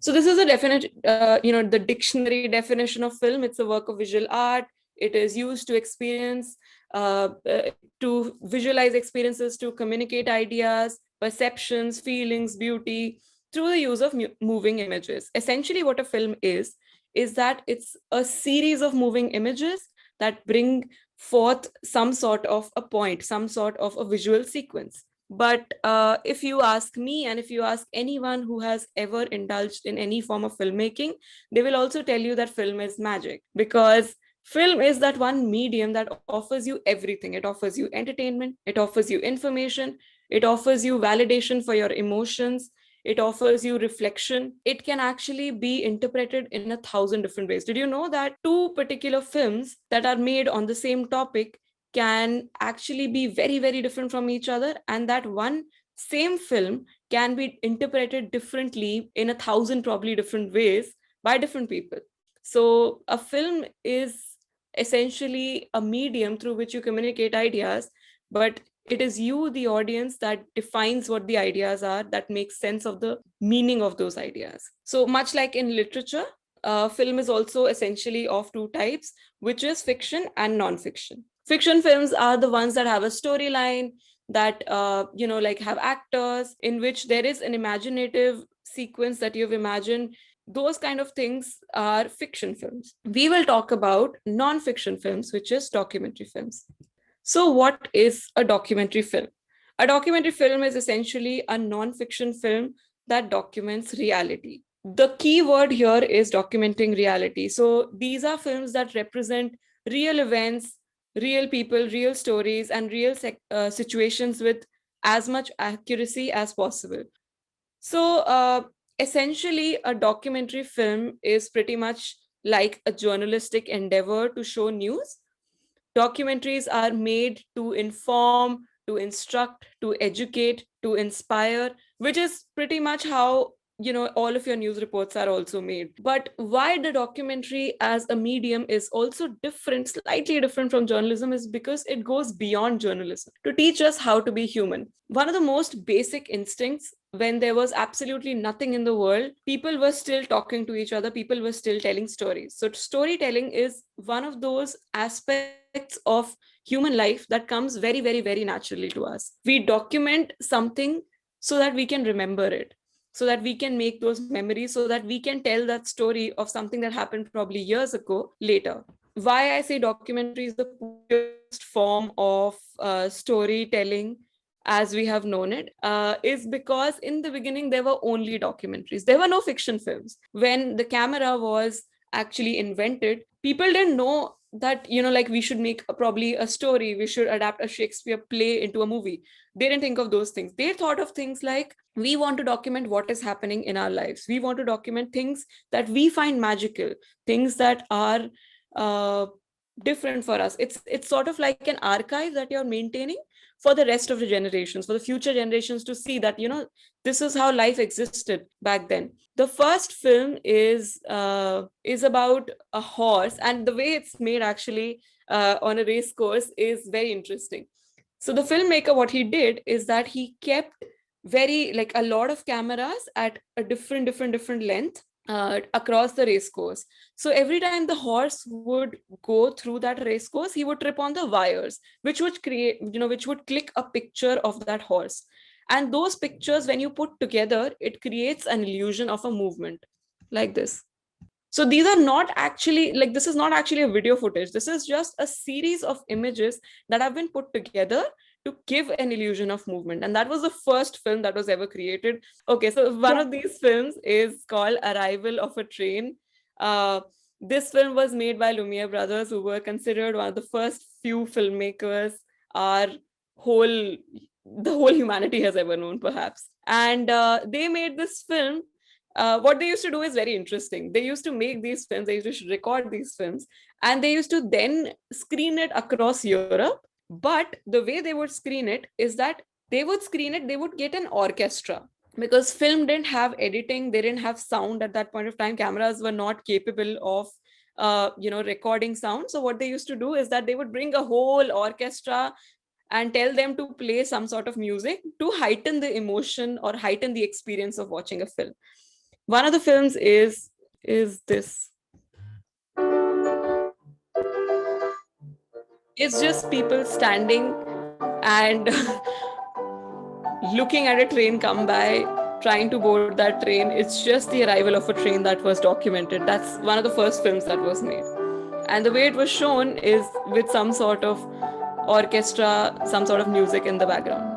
So this is a definite, the dictionary definition of film. It's a work of visual art. It is used to experience, to visualize experiences, to communicate ideas, perceptions, feelings, beauty through the use of moving images. Essentially, what a film is that it's a series of moving images that bring forth some sort of a point, some sort of a visual sequence. But if you ask me, and if you ask anyone who has ever indulged in any form of filmmaking, they will also tell you that film is magic, because film is that one medium that offers you everything. It offers you entertainment, it offers you information, it offers you validation for your emotions, it offers you reflection. It can actually be interpreted in 1,000 different ways. Did you know that two particular films that are made on the same topic can actually be very, very different from each other, and that one same film can be interpreted differently in 1,000 probably different ways by different people? So a film is essentially a medium through which you communicate ideas, but it is you, the audience, that defines what the ideas are, that makes sense of the meaning of those ideas. So much like in literature, film is also essentially of two types, which is fiction and non-fiction. Fiction films are the ones that have a storyline, that like have actors, in which there is an imaginative sequence that you've imagined. Those kind of things are fiction films. We will talk about non-fiction films, which is documentary films. So what is a documentary film? A documentary film is essentially a non-fiction film that documents reality. The key word here is documenting reality. So these are films that represent real events, real people, real stories, and real situations with as much accuracy as possible. So essentially, a documentary film is pretty much like a journalistic endeavor to show news. Documentaries are made to inform, to instruct, to educate, to inspire, which is pretty much how all of your news reports are also made. But why the documentary as a medium is also different, slightly different from journalism, is because it goes beyond journalism to teach us how to be human. One of the most basic instincts, when there was absolutely nothing in the world, people were still talking to each other, people were still telling stories. So storytelling is one of those aspects of human life that comes very, very, very naturally to us. We document something so that we can remember it, so that we can make those memories, so that we can tell that story of something that happened probably years ago later. Why I say documentary is the purest form of storytelling as we have known it, is because in the beginning there were only documentaries. There were no fiction films. When the camera was actually invented, people didn't know that like we should make probably a story, we should adapt a Shakespeare play into a movie. They didn't think of those things. They thought of things like, we want to document what is happening in our lives, we want to document things that we find magical, things that are uh, different for us. It's sort of like an archive that you're maintaining for the rest of the generations, for the future generations, to see that this is how life existed back then. The first film is about a horse, and the way it's made actually on a race course is very interesting. So the filmmaker, what he did is that he kept very, like, a lot of cameras at a different length across the race course. So every time the horse would go through that race course, he would trip on the wires, which would create, which would click a picture of that horse. And those pictures, when you put together, it creates an illusion of a movement, like this. So these are not actually, like, this is not actually a video footage. This is just a series of images that have been put together to give an illusion of movement. And that was the first film that was ever created. Okay, so one of these films is called Arrival of a Train. Uh, this film was made by Lumiere brothers, who were considered one of the first few filmmakers our whole the whole humanity has ever known, perhaps. And they made this film. What they used to do is very interesting. They used to make these films, they used to record these films, and they used to then screen it across Europe. But the way they would screen it is that they would get an orchestra, because film didn't have editing, they didn't have sound at that point of time. Cameras were not capable of recording sound. So what they used to do is that they would bring a whole orchestra and tell them to play some sort of music to heighten the emotion or heighten the experience of watching a film. One of the films is this. It's just people standing and looking at a train come by, trying to board that train. It's just the arrival of a train that was documented. That's one of the first films that was made. And the way it was shown is with some sort of orchestra, some sort of music in the background.